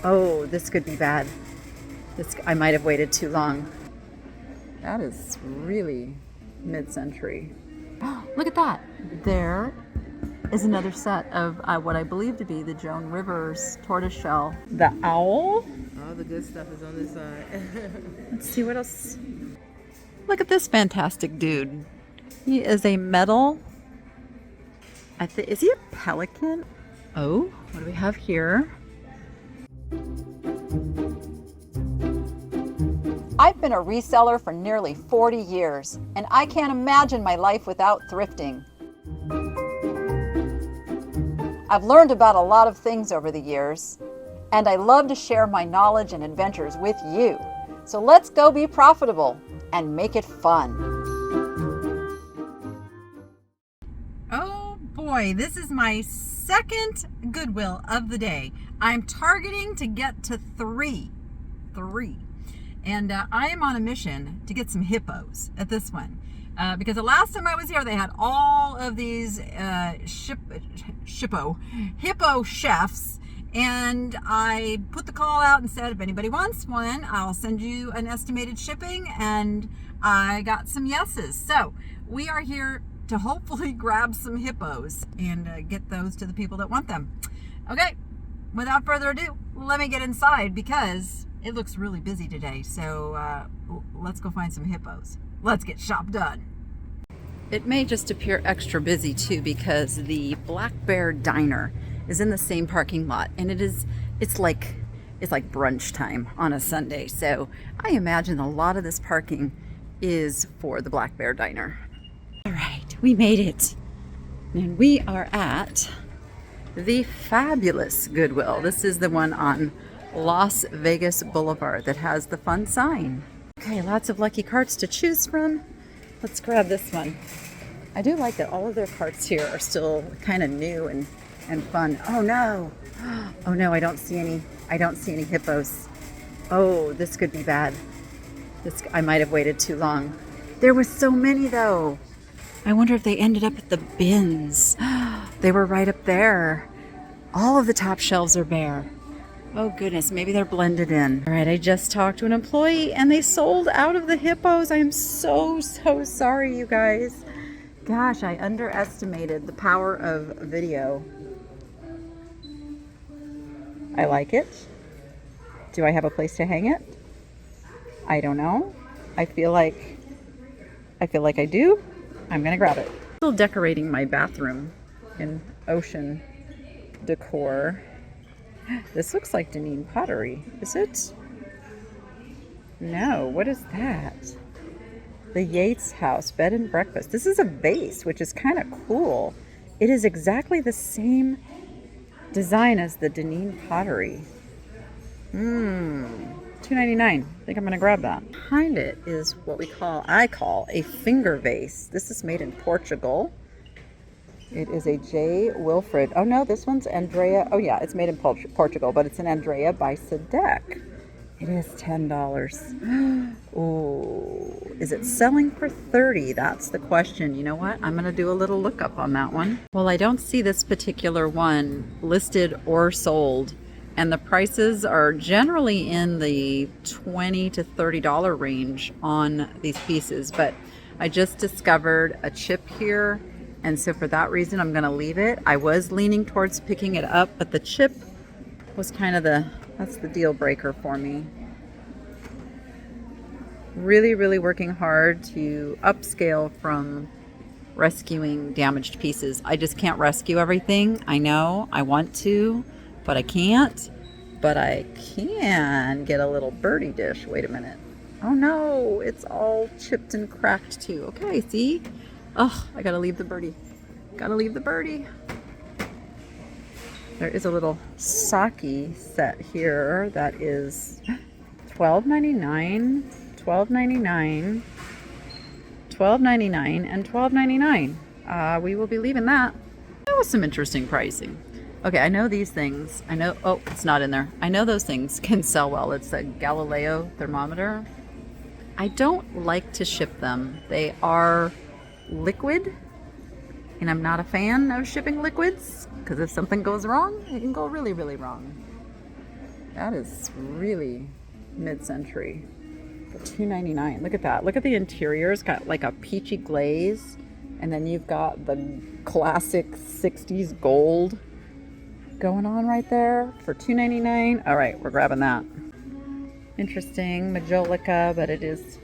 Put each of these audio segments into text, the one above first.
Oh, this could be bad. I might have waited too long. That is really mid-century. Look at that. There is another set of what I believe to be the Joan Rivers tortoiseshell. The owl. All the good stuff is on this side. Let's see what else. Look at this fantastic dude. He is a metal. Is he a pelican? Oh, what do we have here? I've been a reseller for nearly 40 years, and I can't imagine my life without thrifting. I've learned about a lot of things over the years, and I love to share my knowledge and adventures with you. So let's go be profitable and make it fun. Oh boy, this is my second Goodwill of the day. I'm targeting to get to three. And I am on a mission to get some hippos at this one. Because the last time I was here, they had all of these hippo chefs. And I put the call out and said, if anybody wants one, I'll send you an estimated shipping. And I got some yeses. So we are here to hopefully grab some hippos and get those to the people that want them. Okay, without further ado, let me get inside because it looks really busy today. So let's go find some hippos. Let's get shop done. It may just appear extra busy too because the Black Bear Diner is in the same parking lot, and it's like brunch time on a Sunday. So I imagine a lot of this parking is for the Black Bear Diner. All right, we made it. And we are at the fabulous Goodwill. This is the one on Las Vegas Boulevard that has the fun sign. Okay, lots of lucky carts to choose from. Let's grab this one. I do like that all of their carts here are still kind of new and fun. Oh no. Oh no, I don't see any hippos. Oh, this could be bad. I might have waited too long. There were so many though. I wonder if they ended up at the bins. They were right up there. All of the top shelves are bare. Oh goodness, maybe they're blended in. All right, I just talked to an employee and they sold out of the hippos. I am so sorry, you guys. Gosh, I underestimated the power of video. I like it. Do I have a place to hang it? I don't know. I feel like I do. I'm gonna grab it. Still decorating my bathroom in ocean decor. This looks like Deneen pottery. Is it? No, what is that? The Yates House bed and breakfast. This is a vase, which is kind of cool. It is exactly the same design as the Deneen pottery. $2.99. I think I'm gonna grab that. Behind it is what I call a finger vase. This is made in Portugal. It is a J. Wilfred. Oh no, this one's Andrea. Oh yeah, it's made in Portugal, but it's an Andrea by Sadek. It is $10. Oh, is it selling for $30? That's the question. You know what? I'm gonna do a little lookup on that one. Well, I don't see this particular one listed or sold, and the prices are generally in the $20 to $30 range on these pieces, but I just discovered a chip here. And so for that reason, I'm going to leave it. I was leaning towards picking it up, but the chip was kind of that's the deal breaker for me. Really, really working hard to upscale from rescuing damaged pieces. I just can't rescue everything. I know I want to, but I can't. But I can get a little birdie dish. Wait a minute. Oh no, it's all chipped and cracked too. Okay, see? Oh, I gotta leave the birdie. Gotta leave the birdie. There is a little sake set here that is $12.99, $12.99, $12.99, and $12.99. We will be leaving that. That was some interesting pricing. Okay, I know these things. Oh, it's not in there. I know those things can sell well. It's a Galileo thermometer. I don't like to ship them. They are liquid, and I'm not a fan of shipping liquids because if something goes wrong, it can go really, really wrong. That is really mid-century for $2.99. Look at that. Look at the interior. It's got like a peachy glaze. And then you've got the classic 60s gold going on right there for $2.99. All right, we're grabbing that. Interesting majolica, but it is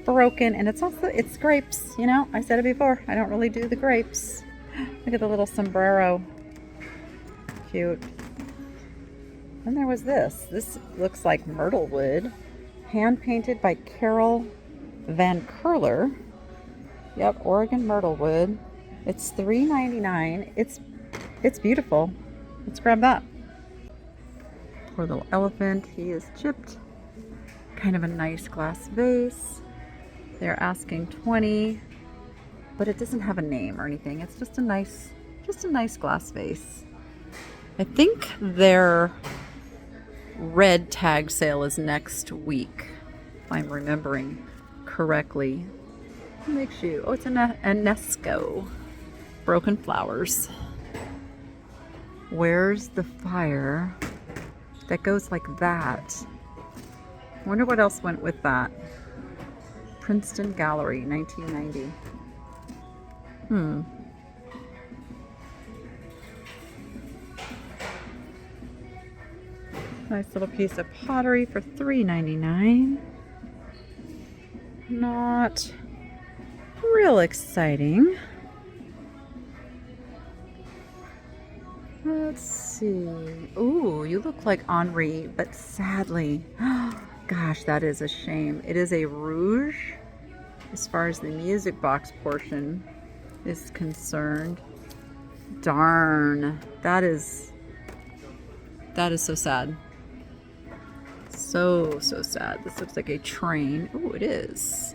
broken, and it's grapes. You know, I said it before, I don't really do the grapes. Look at the little sombrero. Cute. Then there was this. This looks like myrtle wood, hand painted by Carol Van Curler. Yep, Oregon myrtle wood. It's $3.99. It's beautiful. Let's grab that. Poor little elephant. He is chipped. Kind of a nice glass vase. They're asking $20, but it doesn't have a name or anything. It's just a nice glass vase. I think their red tag sale is next week, if I'm remembering correctly. What makes you? Oh, it's a Nesco. Broken flowers. Where's the fire? That goes like that. I wonder what else went with that. Princeton Gallery, 1990. Nice little piece of pottery for $3.99. Not real exciting. Let's see. Ooh, you look like Henri, but sadly, gosh, that is a shame. It is a rouge as far as the music box portion is concerned. Darn, that is so sad. So sad. This looks like a train. Ooh, it is.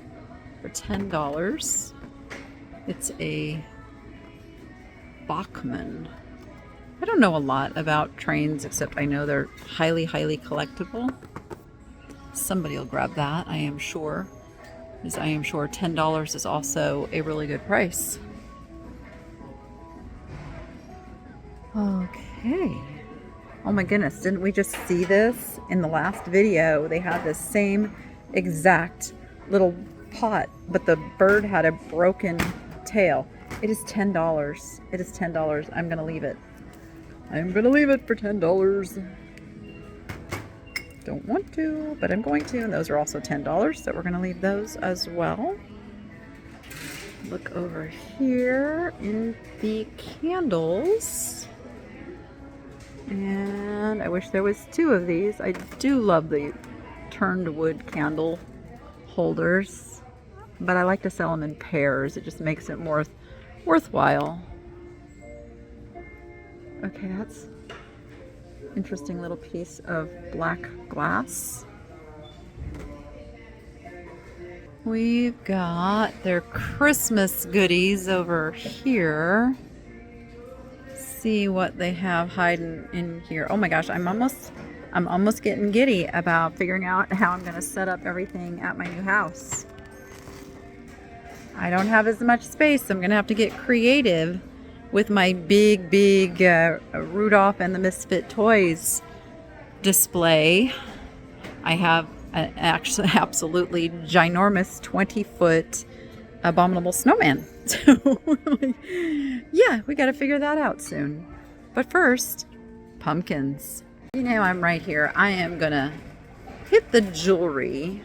For $10. It's a Bachmann. I don't know a lot about trains, except I know they're highly collectible. Somebody will grab that, I am sure. Because I am sure $10 is also a really good price. Okay. Oh my goodness, didn't we just see this in the last video? They had the same exact little pot, but the bird had a broken tail. It is $10. It is $10. I'm gonna leave it. I'm gonna leave it for $10. Don't want to, but I'm going to. And those are also $10, so we're gonna leave those as well. Look over here in the candles. And I wish there was two of these. I do love the turned wood candle holders, but I like to sell them in pairs. It just makes it more worthwhile. Okay, that's interesting little piece of black glass. We've got their Christmas goodies over here. See what they have hiding in here. Oh my gosh, I'm almost getting giddy about figuring out how I'm going to set up everything at my new house. I don't have as much space, so I'm going to have to get creative with my big Rudolph and the Misfit Toys display. I have an absolutely ginormous 20-foot abominable snowman. So yeah, we got to figure that out soon. But first, pumpkins. You know, I'm right here. I am gonna hit the jewelry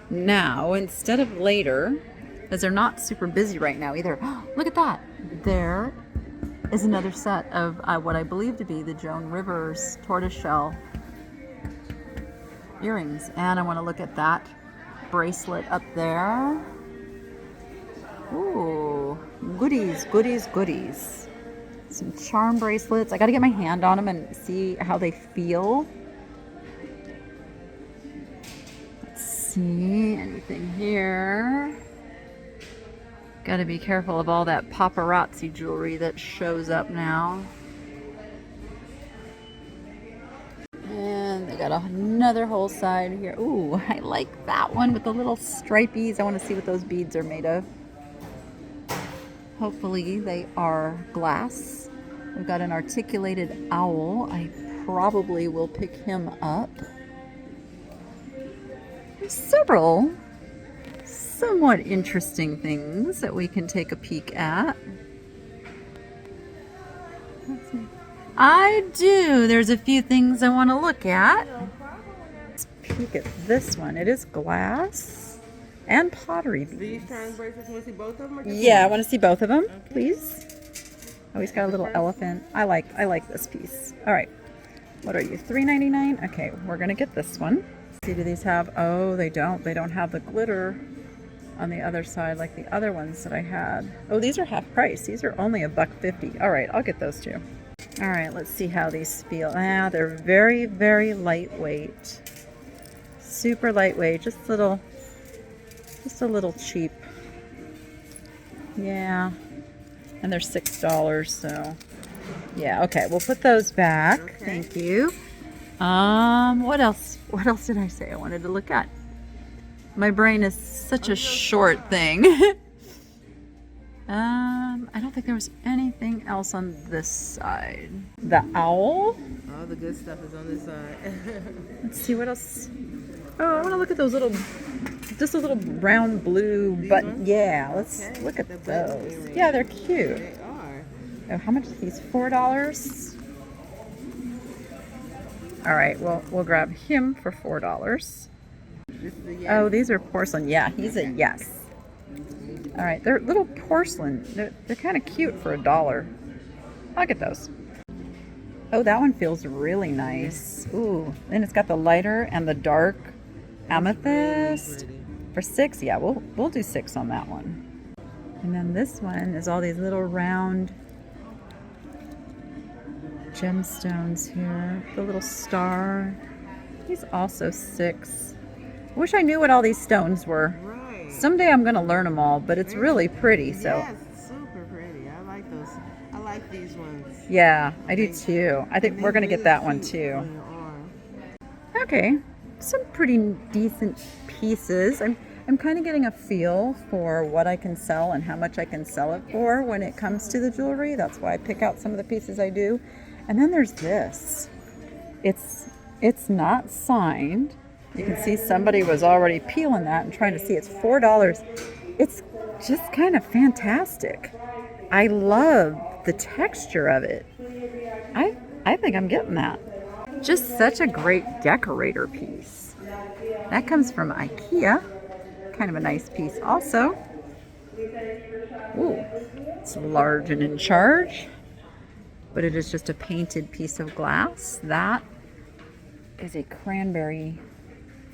now instead of later, because they're not super busy right now either. Look at that. There is another set of what I believe to be the Joan Rivers tortoiseshell earrings. And I want to look at that bracelet up there. Ooh, goodies. Some charm bracelets. I got to get my hand on them and see how they feel. Let's see, anything here? Got to be careful of all that paparazzi jewelry that shows up now. And they got another whole side here. Ooh, I like that one with the little stripies. I want to see what those beads are made of. Hopefully they are glass. We've got an articulated owl. I probably will pick him up. There's several somewhat interesting things that we can take a peek at. Let's see. I do. There's a few things I want to look at. Let's peek at this one. It is glass and pottery beads. Do you turn bracelets? Want to see both of them? Or just Yeah, I one? want to see both of them, Okay. please. Oh, he's got a little elephant. I like this piece. All right. What are you? $3.99? Okay, we're gonna get this one. See, do these have? Oh, they don't. They don't have the glitter on the other side like the other ones that I had. Oh, these are half price. These are only $1.50. All right, I'll get those too. All right, let's see how these feel. Ah, they're very, very lightweight. Super lightweight. Just a little cheap. Yeah. And they're $6, so yeah, okay, we'll put those back. Okay. Thank you. What else did I say I wanted to look at? My brain is such a short thing. I don't think there was anything else on this side. The owl. All the good stuff is on this side. Let's see what else. Oh, I want to look at those little, just a little round blue button. Yeah, let's Okay, look at the button those. earrings. Yeah, they're cute. They are. Oh, how much are these? $4? All right, well, we'll grab him for $4. This is a yes. Oh, these are porcelain. Yeah, he's a yes. All right, they're little porcelain. They're kind of cute for $1. I'll get those. Oh, that one feels really nice. Ooh, and it's got the lighter and the dark amethyst. Really For $6, yeah, we'll do $6 on that one. And then this one is all these little round gemstones here. The little star. He's also $6. I wish I knew what all these stones were. Right. Someday I'm gonna learn them all, but it's really pretty. So Yes, super pretty. I like those. I like these ones. yeah, I do too. I think And we're they're gonna get really that one cute too. on your arm. Okay, some pretty decent pieces. I'm kind of getting a feel for what I can sell and how much I can sell it for when it comes to the jewelry. That's why I pick out some of the pieces I do. And then there's this. It's not signed. You can see somebody was already peeling that and trying to see. It's $4. It's just kind of fantastic. I love the texture of it. I think I'm getting that. Just such a great decorator piece. That comes from IKEA. Kind of a nice piece also. Ooh, it's large and in charge, but it is just a painted piece of glass. That is a cranberry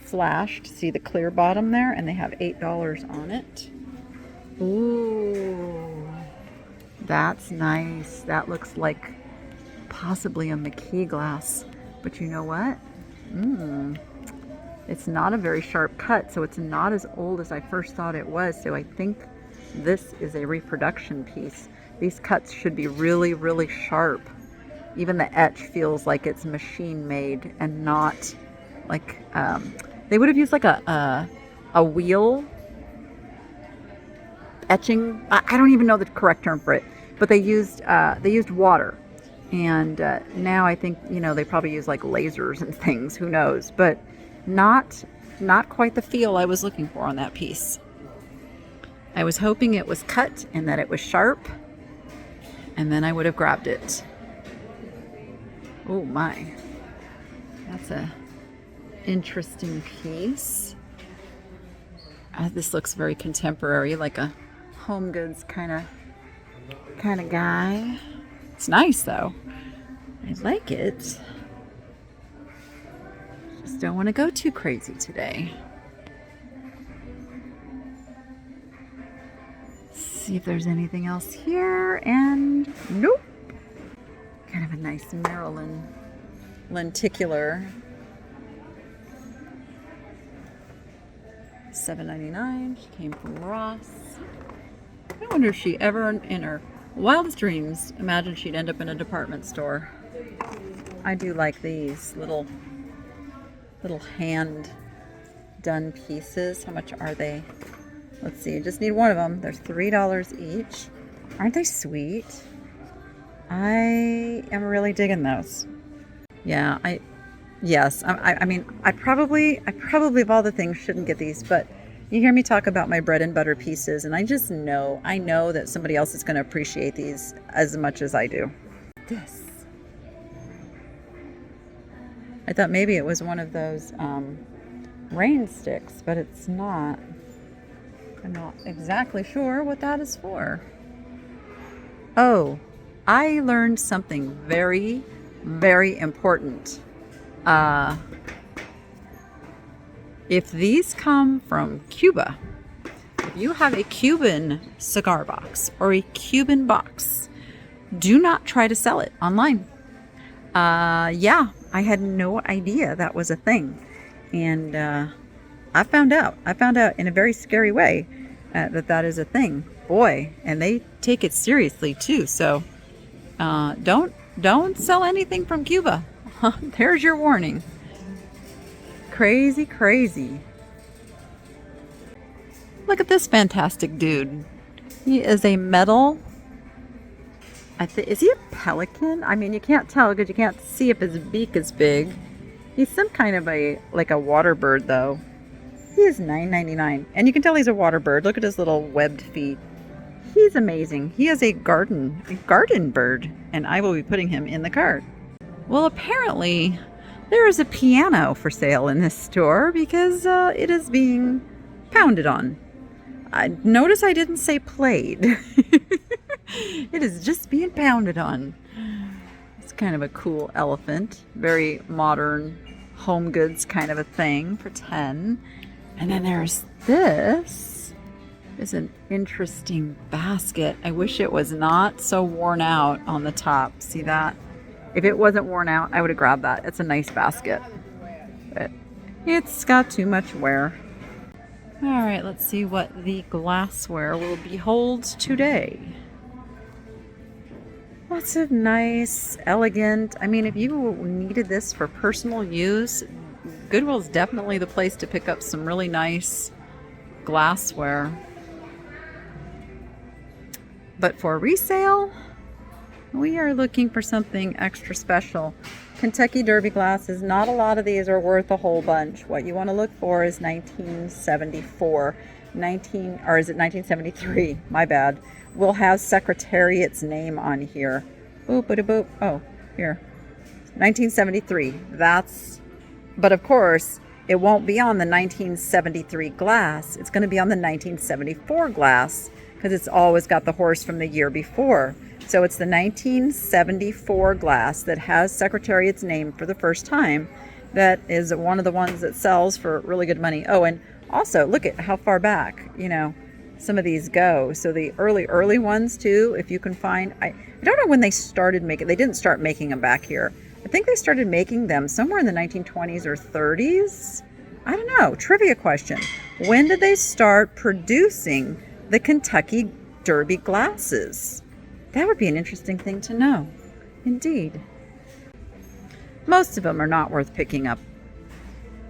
flashed. See the clear bottom there? And they have $8 on it. Ooh, that's nice. That looks like possibly a McKee glass, but you know what? It's not a very sharp cut, so it's not as old as I first thought it was. So I think this is a reproduction piece. These cuts should be really, really sharp. Even the etch feels like it's machine made and not like they would have used like a wheel etching. I don't even know the correct term for it, but they used water. And now I think, they probably use like lasers and things, who knows, but not quite the feel I was looking for on that piece. I was hoping it was cut and that it was sharp, and then I would have grabbed it. Oh my, that's a interesting piece. This looks very contemporary, like a home goods kind of guy. It's nice though. I like it. Just don't want to go too crazy today. See if there's anything else here, and nope. Kind of a nice Maryland lenticular. $7.99. She came from Ross. I wonder if she ever in her wildest dreams imagined she'd end up in a department store. I do like these little hand done pieces. How much are they? Let's see, I just need one of them. They're $3 each. Aren't they sweet? I am really digging those. Yeah, yes. I mean, I probably of all the things shouldn't get these, but you hear me talk about my bread and butter pieces, and I know that somebody else is going to appreciate these as much as I do. This. I thought maybe it was one of those rain sticks, but it's not. I'm not exactly sure what that is for. Oh, I learned something very, very important. If these come from Cuba, if you have a Cuban cigar box or a Cuban box, do not try to sell it online. Yeah, I had no idea that was a thing. And I found out in a very scary way that is a thing. Boy, and they take it seriously too. So don't sell anything from Cuba. There's your warning. Crazy, crazy. Look at this fantastic dude. He is a metal. Is he a pelican? I mean, you can't tell because you can't see if his beak is big. He's some kind of like a water bird, though. He is $9.99, and you can tell he's a water bird. Look at his little webbed feet. He's amazing. He is a garden bird, and I will be putting him in the cart. Well, apparently there is a piano for sale in this store because it is being pounded on. Notice I didn't say played. It is just being pounded on. It's kind of a cool elephant. Very modern home goods kind of a thing for 10. And then there's this. Is an interesting basket. I wish it was not so worn out on the top. See that? If it wasn't worn out, I would have grabbed that. It's a nice basket. But it's got too much wear. All right, let's see what the glassware will behold today. Lots of nice, elegant. I mean, if you needed this for personal use, Goodwill is definitely the place to pick up some really nice glassware. But for resale, we are looking for something extra special. Kentucky Derby glasses, not a lot of these are worth a whole bunch. What you want to look for is 1974. Or is it 1973? My bad. We'll have Secretariat's name on here. Boop, boop, boop. Oh, here. 1973. But of course, it won't be on the 1973 glass. It's going to be on the 1974 glass because it's always got the horse from the year before. So it's the 1974 glass that has Secretariat's name for the first time. That is one of the ones that sells for really good money. Oh, and also look at how far back, some of these go. So the early ones too, if you can find, I don't know when they started making, they didn't start making them back here. I think they started making them somewhere in the 1920s or 30s. I don't know. Trivia question. When did they start producing the Kentucky Derby glasses? That would be an interesting thing to know. Indeed. Most of them are not worth picking up,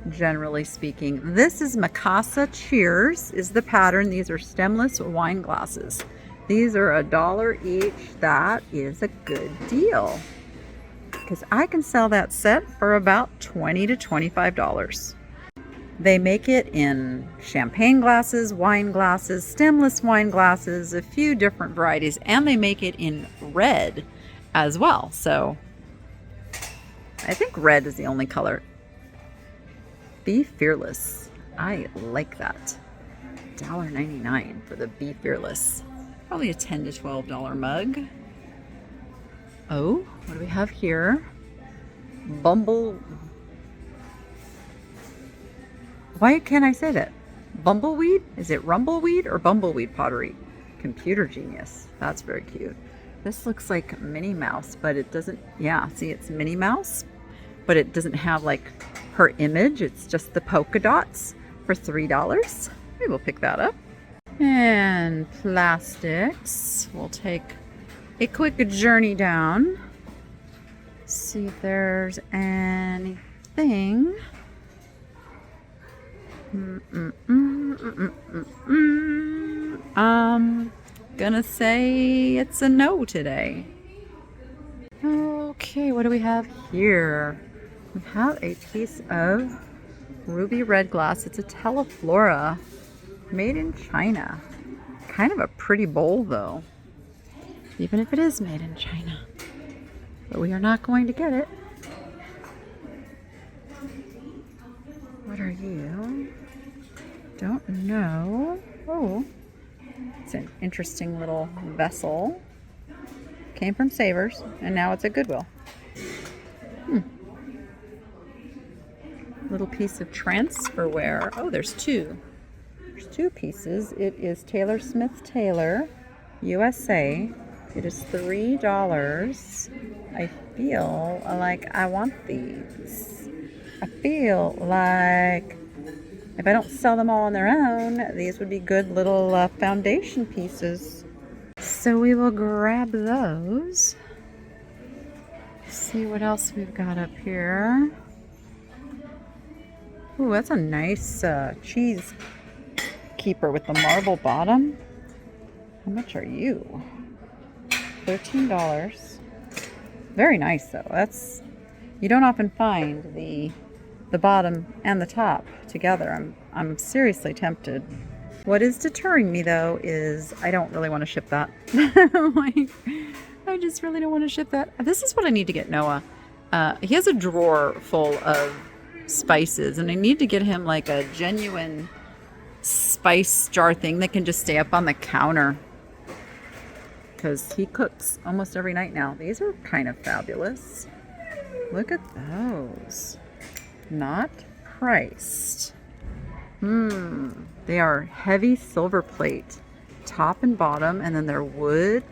generally speaking. This is Mikasa Cheers is the pattern. These are stemless wine glasses. These are $1 each. That is a good deal because I can sell that set for about $20 to $25. They make it in champagne glasses, wine glasses, stemless wine glasses, a few different varieties, and they make it in red as well. So I think red is the only color. Be Fearless. I like that. $1.99 for the Be Fearless. Probably a $10 to $12 mug. Oh, what do we have here? Why can't I say that? Bumbleweed? Is it rumbleweed or bumbleweed pottery? Computer genius. That's very cute. This looks like Minnie Mouse, but it doesn't. Yeah, see, it's Minnie Mouse, but it doesn't have like her image. It's just the polka dots for $3. Maybe we'll pick that up. And plastics. We'll take a quick journey down. See if there's anything. I'm gonna say it's a no today. Okay. Okay, what do we have here? We have a piece of ruby red glass. It's a Teleflora made in China. Kind of a pretty bowl though, even if it is made in China. But we are not going to get it. What are you? Don't know. Oh, it's an interesting little vessel. Came from Savers, and now it's at Goodwill. Little piece of transferware. Oh, there's two. There's two pieces. It is Taylor Smith Taylor, USA. It is $3. I feel like I want these. I feel like if I don't sell them all on their own, these would be good little foundation pieces. So we will grab those. See what else we've got up here. Ooh, that's a nice cheese keeper with the marble bottom. How much are you? $13. Very nice though. That's, you don't often find the bottom and the top together. I'm seriously tempted. What is deterring me though is I don't really want to ship that. Like, I just really don't want to ship that. This is what I need to get Noah. He has a drawer full of spices, and I need to get him like a genuine spice jar thing that can just stay up on the counter, because he cooks almost every night now. These are kind of fabulous. Look at those. Not priced. They are heavy silver plate, top and bottom, and then they're wood.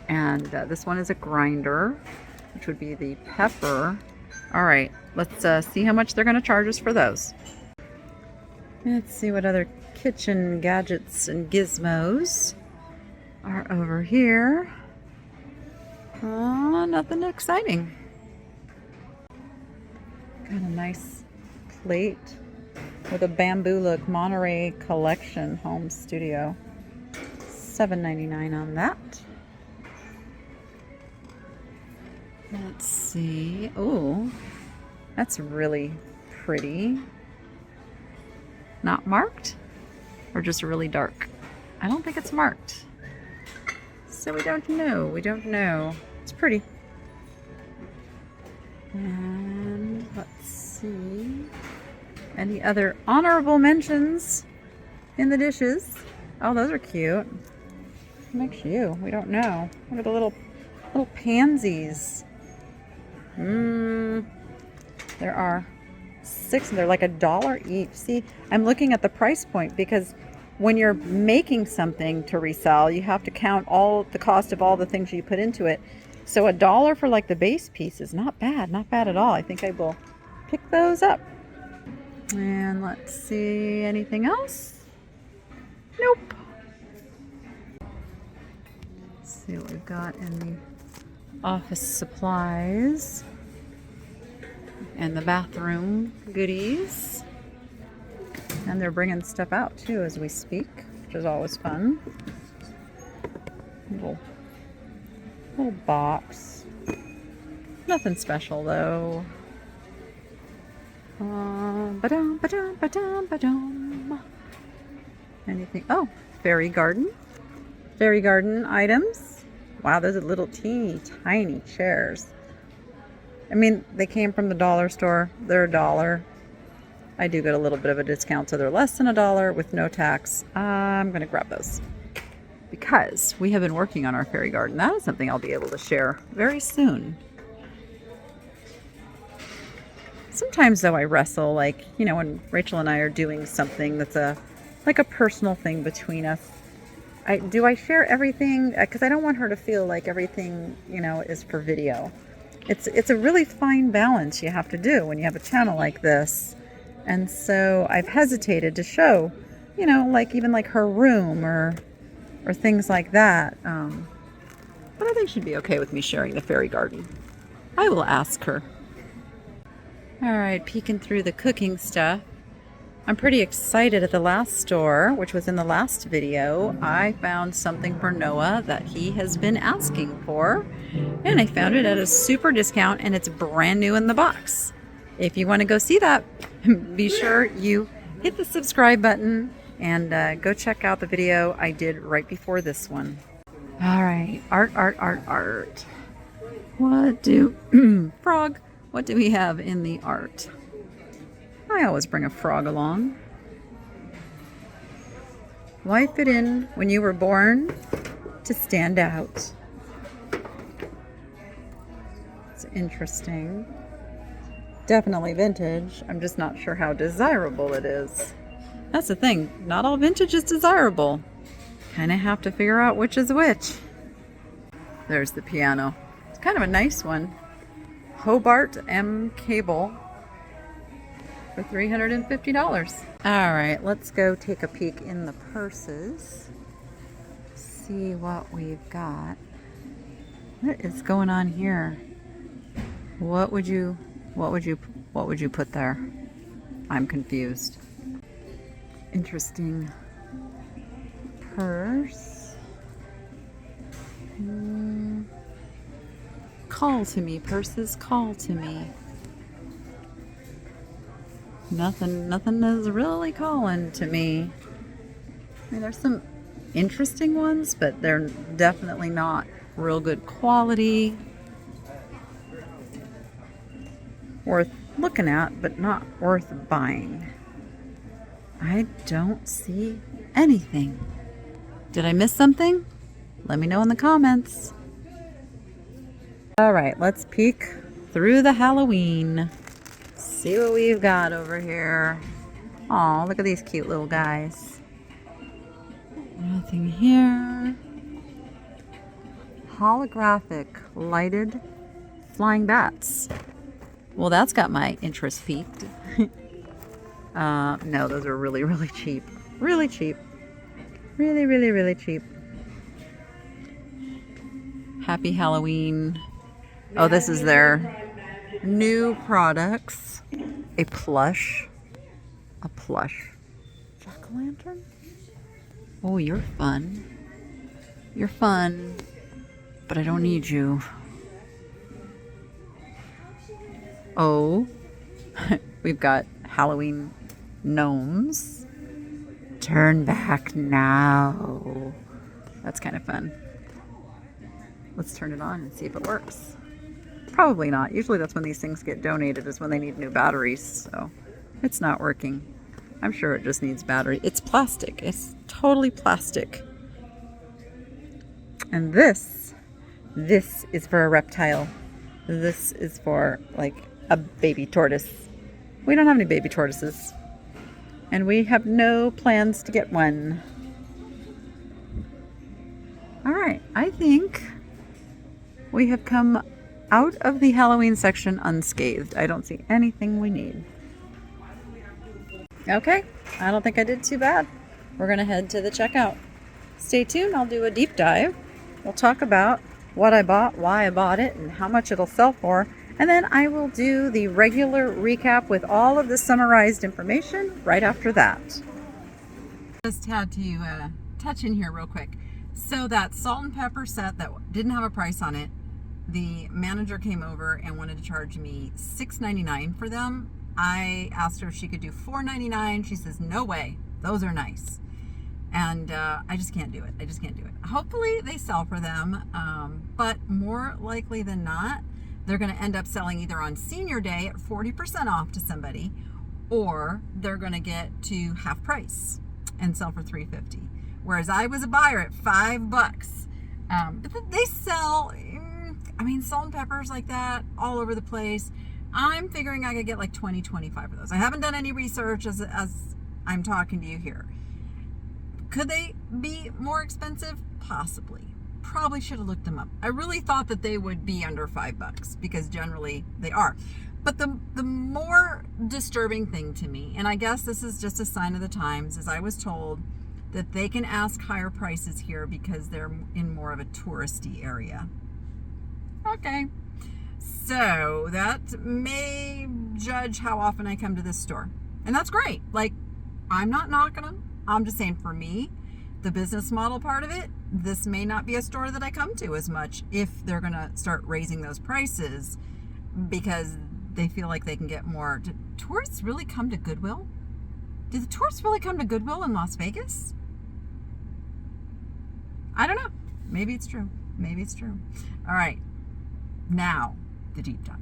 And this one is a grinder, which would be the pepper. All right, let's see how much they're going to charge us for those. Let's see what other kitchen gadgets and gizmos are over here. Nothing exciting. Got a nice plate with a bamboo look Monterey Collection home studio. $7.99 on that. Let's see. Oh, that's really pretty. Not marked? Or just really dark? I don't think it's marked. So we don't know. We don't know. It's pretty. And let's see. Any other honorable mentions in the dishes? Oh, those are cute. What makes you? We don't know. What are the little pansies? There are 6. They're like $1 each. See, I'm looking at the price point because when you're making something to resell, you have to count all the cost of all the things you put into it. So $1 for like the base piece is not bad at all. I think I will pick those up. And let's see, anything else? Nope. Let's see what we've got in the office supplies and the bathroom goodies. And they're bringing stuff out too as we speak, which is always fun. Little box. Nothing special though. Anything? Oh, fairy garden items. Wow, those are little teeny tiny chairs. I mean, they came from the dollar store. They're $1. I do get a little bit of a discount, so they're less than $1 with no tax. I'm gonna grab those because we have been working on our fairy garden. That is something I'll be able to share very soon. Sometimes though I wrestle, like, you know, when Rachel and I are doing something that's like a personal thing between us. Do I share everything? Because I don't want her to feel like everything, you know, is for video. It's a really fine balance you have to do when you have a channel like this. And so I've hesitated to show, you know, like even like her room or things like that. But I think she'd be okay with me sharing the fairy garden. I will ask her. All right, peeking through the cooking stuff. I'm pretty excited. At the last store, which was in the last video, I found something for Noah that he has been asking for, and I found it at a super discount, and it's brand new in the box. If you want to go see that, be sure you hit the subscribe button and go check out the video I did right before this one. All right, art. What do frog? What do we have in the art? I always bring a frog along. Why fit in when you were born? To stand out. It's interesting. Definitely vintage. I'm just not sure how desirable it is. That's the thing. Not all vintage is desirable. Kind of have to figure out which is which. There's the piano. It's kind of a nice one. Hobart M cable for $350. All right, let's go take a peek in the purses. See what we've got. What is going on here? What would you put there? I'm confused. Interesting purse. Call to me, purses, call to me. Nothing is really calling to me. I mean, there's some interesting ones, but they're definitely not real good quality. Worth looking at, but not worth buying. I don't see anything. Did I miss something? Let me know in the comments. All right, let's peek through the Halloween. See what we've got over here. Oh, look at these cute little guys. Nothing here. Holographic lighted flying bats. Well, that's got my interest piqued. No, those are really, really cheap. Really cheap. Really, really, really cheap. Happy Halloween. Oh, this is their new products. A plush. Jack-o'-lantern? Oh, you're fun. You're fun. But I don't need you. Oh. We've got Halloween gnomes. Turn back now. That's kind of fun. Let's turn it on and see if it works. Probably not. Usually that's when these things get donated, is when they need new batteries. So it's not working. I'm sure it just needs battery. It's plastic. It's totally plastic. And this is for a reptile. This is for like a baby tortoise. We don't have any baby tortoises. And we have no plans to get one. All right, I think we have come out of the Halloween section unscathed. I don't see anything we need. Okay, I don't think I did too bad. We're gonna head to the checkout. Stay tuned, I'll do a deep dive. We'll talk about what I bought, why I bought it, and how much it'll sell for. And then I will do the regular recap with all of the summarized information right after that. Just had to touch in here real quick. So that salt and pepper set that didn't have a price on it, the manager came over and wanted to charge me $6.99 for them. I asked her if she could do $4.99. She says, no way. Those are nice. And I just can't do it. I just can't do it. Hopefully they sell for them. But more likely than not, they're going to end up selling either on senior day at 40% off to somebody, or they're going to get to half price and sell for $3.50. Whereas I was a buyer at $5. But they sell, I mean, salt and peppers like that all over the place. I'm figuring I could get like 20, 25 of those. I haven't done any research as I'm talking to you here. Could they be more expensive? Possibly. Probably should have looked them up. I really thought that they would be under $5 because generally they are. But the more disturbing thing to me, and I guess this is just a sign of the times, is I was told that they can ask higher prices here because they're in more of a touristy area. Okay. So that may judge how often I come to this store. And that's great. Like, I'm not knocking them. I'm just saying, for me, the business model part of it, this may not be a store that I come to as much if they're going to start raising those prices because they feel like they can get more. Do tourists really come to Goodwill? Do the tourists really come to Goodwill in Las Vegas? I don't know. Maybe it's true. Maybe it's true. All right. Now, the deep dive.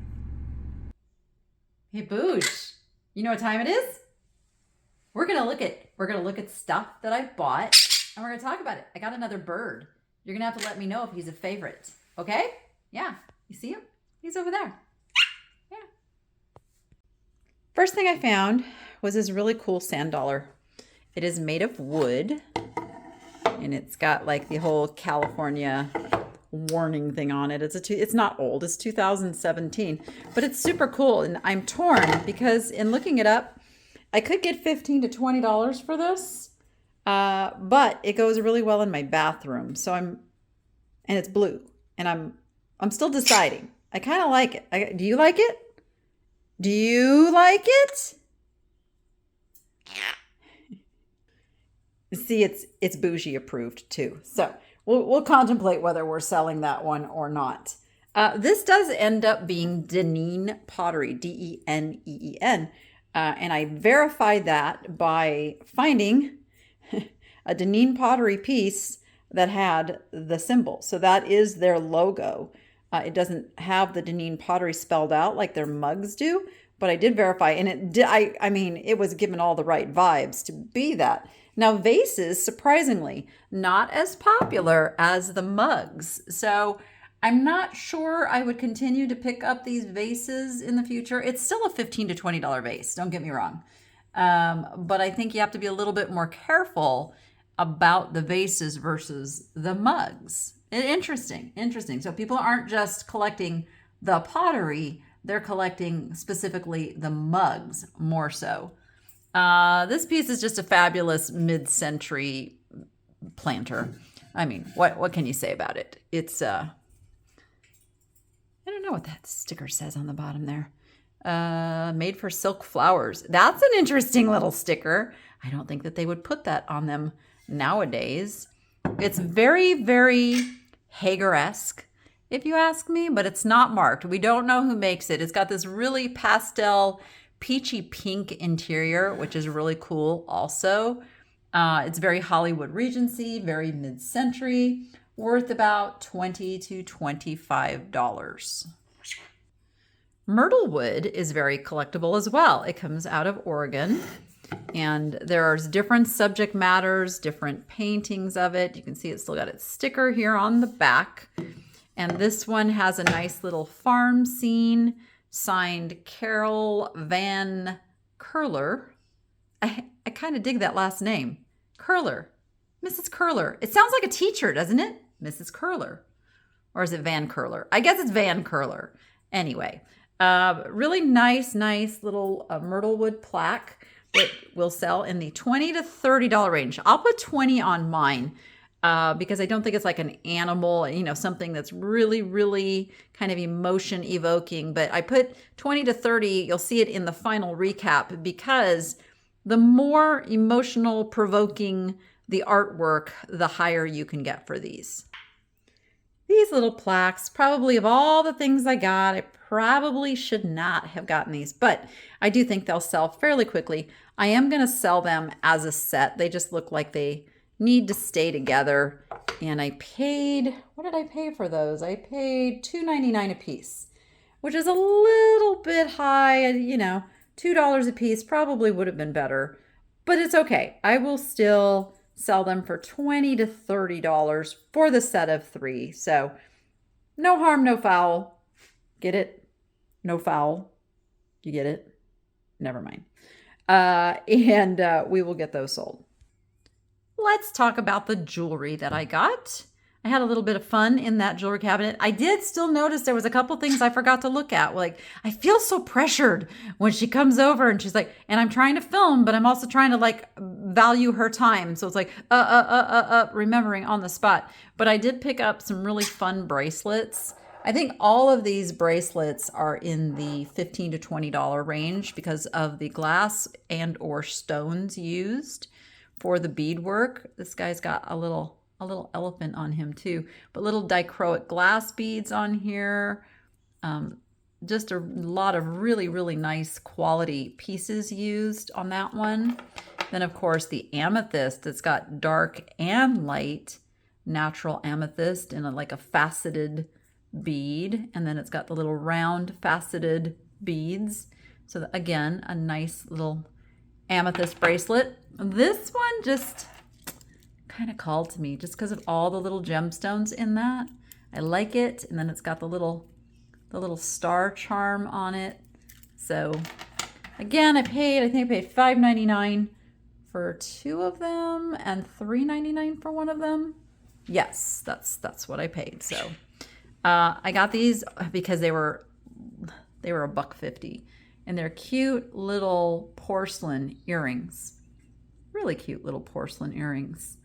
Hey, Boosh. You know what time it is? We're gonna look at stuff that I bought, and we're gonna talk about it. I got another bird. You're gonna have to let me know if he's a favorite. Okay? Yeah. You see him? He's over there. Yeah. First thing I found was this really cool sand dollar. It is made of wood, and it's got like the whole California warning thing on it. It's not old. It's 2017, but it's super cool. And I'm torn because in looking it up, I could get $15 to $20 for this, but it goes really well in my bathroom. So and it's blue, and I'm still deciding. I kind of like it. Do you like it? Do you like it? See, it's bougie approved too. So we'll contemplate whether we're selling that one or not. This does end up being Deneen pottery, Deneen. And I verified that by finding a Deneen pottery piece that had the symbol. So that is their logo. It doesn't have the Deneen pottery spelled out like their mugs do, but I did verify, and it did. I mean, it was given all the right vibes to be that. Now, vases, surprisingly, not as popular as the mugs. So I'm not sure I would continue to pick up these vases in the future. It's still a $15 to $20 vase, don't get me wrong. But I think you have to be a little bit more careful about the vases versus the mugs. Interesting. So people aren't just collecting the pottery, they're collecting specifically the mugs more so. This piece is just a fabulous mid-century planter. I mean, what can you say about it? It's I don't know what that sticker says on the bottom there. Made for silk flowers. That's an interesting little sticker. I don't think that they would put that on them nowadays. It's very, very Hager-esque, if you ask me, but it's not marked. We don't know who makes it. It's got this really pastel peachy pink interior, which is really cool also. It's very Hollywood Regency, very mid-century, worth about $20 to $25. Myrtle wood is very collectible as well. It comes out of Oregon, and there's different subject matters, different paintings of it. You can see it's still got its sticker here on the back. And this one has a nice little farm scene, signed Carol Van Curler. I kind of dig that last name. Curler. Mrs. Curler. It sounds like a teacher, doesn't it? Mrs. Curler. Or is it Van Curler? I guess it's Van Curler. Anyway, really nice little myrtle wood plaque that will sell in the $20 to $30 range. I'll put 20 on mine. Because I don't think it's like an animal, something that's really, really kind of emotion evoking. But I put 20 to 30, you'll see it in the final recap, because the more emotional provoking the artwork, the higher you can get for these. These little plaques, probably of all the things I got, I probably should not have gotten these, but I do think they'll sell fairly quickly. I am going to sell them as a set. They just look like they need to stay together. And I paid, what did I pay for those? I paid $2.99 a piece, which is a little bit high. $2 a piece probably would have been better, but it's okay. I will still sell them for $20 to $30 for the set of 3. So no harm, no foul. Get it? No foul. You get it? Never mind. And we will get those sold. Let's talk about the jewelry that I got. I had a little bit of fun in that jewelry cabinet. I did still notice there was a couple things I forgot to look at. Like, I feel so pressured when she comes over and she's like, and I'm trying to film, but I'm also trying to value her time. So it's like, remembering on the spot. But I did pick up some really fun bracelets I think all of these bracelets are in the $15 to $20 range because of the glass and or stones used for the beadwork. This guy's got a little elephant on him too, but little dichroic glass beads on here. Just a lot of really, really nice quality pieces used on that one. Then of course the amethyst, it's got dark and light natural amethyst in like a faceted bead, and then it's got the little round faceted beads. So again, a nice little amethyst bracelet. This one just kind of called to me just because of all the little gemstones in that. I like it. And then it's got the little star charm on it. So again, I think I paid $5.99 for 2 of them and $3.99 for one of them. Yes, that's what I paid. So I got these because they were $1.50, and they're cute little porcelain earrings. Really cute little porcelain earrings.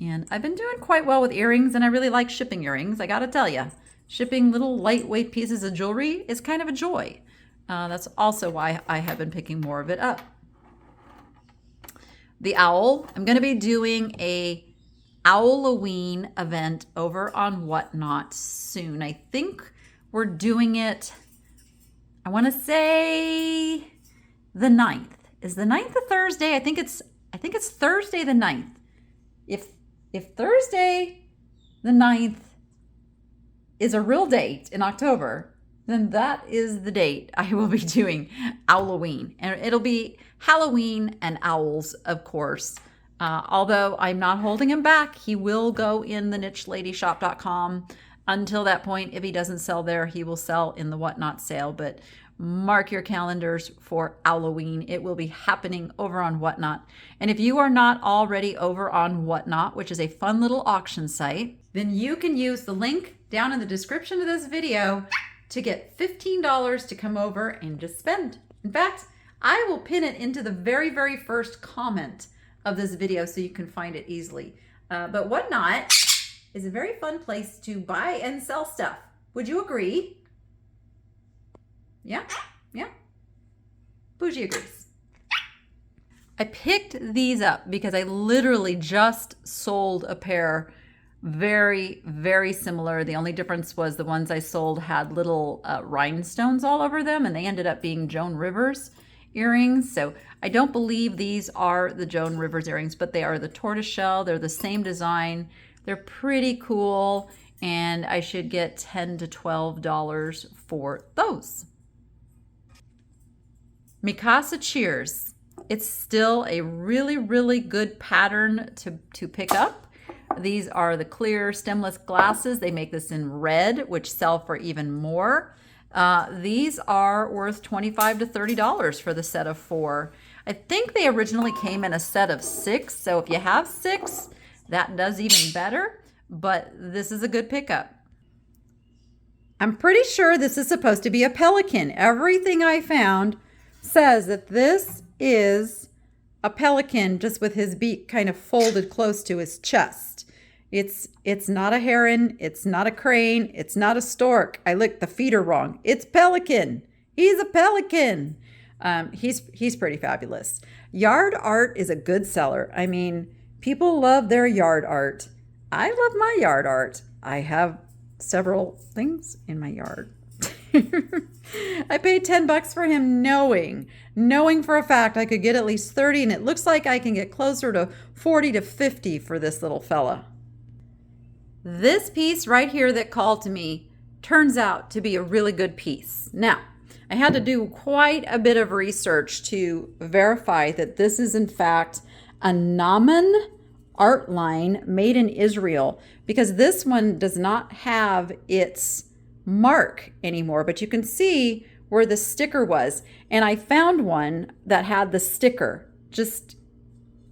And I've been doing quite well with earrings, and I really like shipping earrings. I gotta tell you, shipping little lightweight pieces of jewelry is kind of a joy. That's also why I have been picking more of it up. The owl, I'm gonna be doing a Owloween event over on Whatnot soon. I think we're doing it, I want to say the 9th. Is the 9th a Thursday? I think it's Thursday the 9th. If Thursday the 9th is a real date in October, then that is the date I will be doing Owloween. And it'll be Halloween and owls, of course. Although I'm not holding him back, he will go in the nicheladishop.com. Until that point, if he doesn't sell there, he will sell in the Whatnot sale. But mark your calendars for Halloween. It will be happening over on Whatnot. And if you are not already over on Whatnot, which is a fun little auction site, then you can use the link down in the description of this video to get $15 to come over and just spend. In fact, I will pin it into the very, very first comment of this video so you can find it easily. But Whatnot is a very fun place to buy and sell stuff. Would you agree? Yeah? Yeah? Bougie agrees. I picked these up because I literally just sold a pair very, very similar. The only difference was the ones I sold had little rhinestones all over them, and they ended up being Joan Rivers earrings. So I don't believe these are the Joan Rivers earrings, but they are the tortoiseshell. They're the same design. They're pretty cool, and I should get $10 to $12 for those. Mikasa Cheers. It's still a really, really good pattern to pick up. These are the clear stemless glasses. They make this in red, which sell for even more. These are worth $25 to $30 for the set of 4. I think they originally came in a set of 6. So if you have 6, that does even better. But this is a good pickup. I'm pretty sure this is supposed to be a pelican. Everything I found says that this is a pelican, just with his beak kind of folded close to his chest. It's not a heron. It's not a crane. It's not a stork. I licked the feeder wrong. It's pelican. He's a pelican. He's pretty fabulous. Yard art is a good seller. I mean, people love their yard art. I love my yard art. I have several things in my yard. I paid $10 for him knowing for a fact I could get at least 30, and it looks like I can get closer to 40 to 50 for this little fella. This piece right here that called to me turns out to be a really good piece. Now, I had to do quite a bit of research to verify that this is in fact a Naaman art line made in Israel, because this one does not have its mark anymore, but you can see where the sticker was. And I found one that had the sticker, just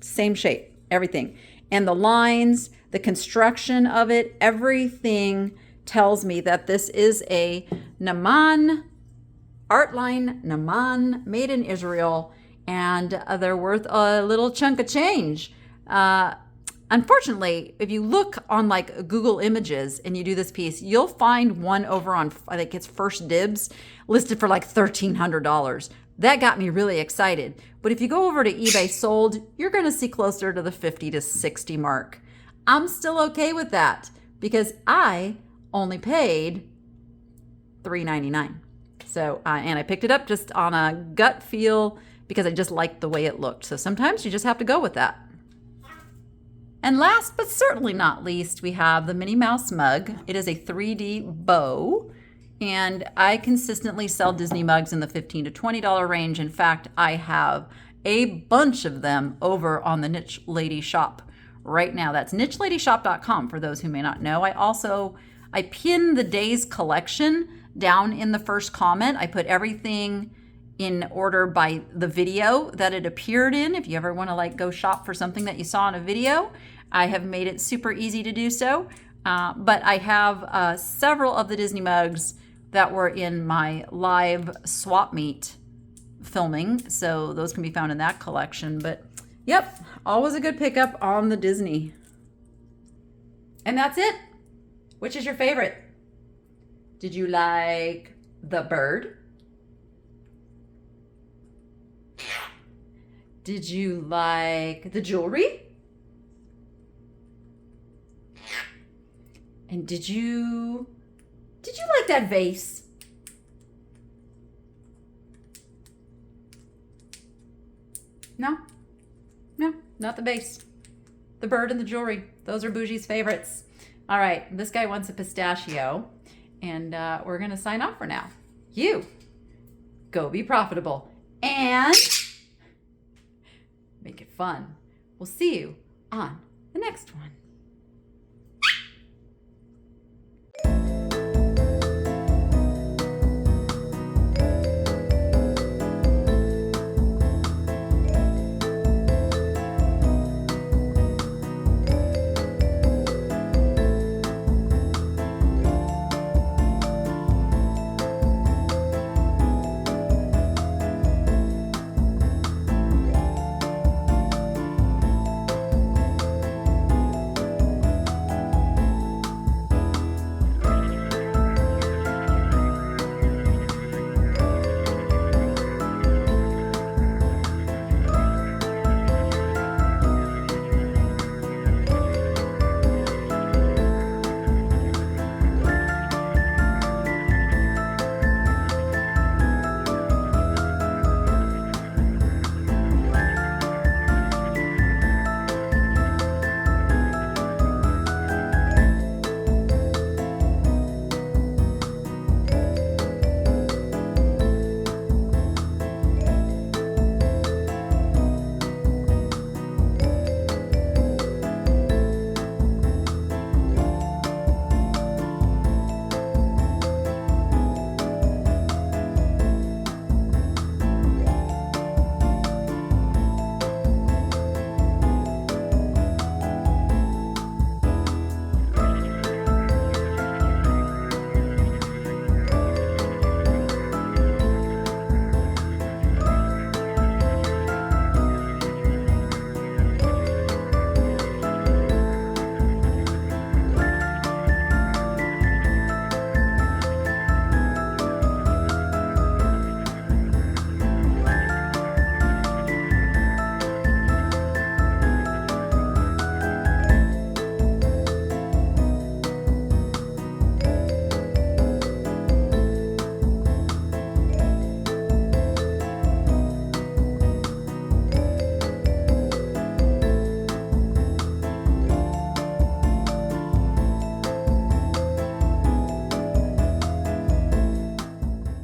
same shape, everything. And the lines, the construction of it, everything tells me that this is a Naaman art line, Naaman, made in Israel, and they're worth a little chunk of change. Unfortunately, if you look on like Google Images and you do this piece, you'll find one over on, I think it's First Dibs, listed for like $1,300. That got me really excited. But if you go over to eBay sold, you're going to see closer to the 50 to 60 mark. I'm still okay with that because I only paid $3.99. So, and I picked it up just on a gut feel because I just liked the way it looked. So sometimes you just have to go with that. And last but certainly not least, we have the Minnie Mouse mug. It is a 3D bow. And I consistently sell Disney mugs in the $15 to $20 range. In fact, I have a bunch of them over on the Thenichelady shop right now. That's thenicheladyshop.com for those who may not know. I pin the day's collection down in the first comment. I put everything in order by the video that it appeared in. If you ever want to like go shop for something that you saw in a video, I have made it super easy to do so. But I have several of the Disney mugs that were in my live swap meet filming. So those can be found in that collection. But yep, always a good pickup on the Disney. And that's it. Which is your favorite? Did you like the bird? Did you like the jewelry? And did you like that vase? No, not the vase. The bird and the jewelry. Those are Bougie's favorites. All right, this guy wants a pistachio, and we're gonna sign off for now. You go be profitable and make it fun. We'll see you on the next one.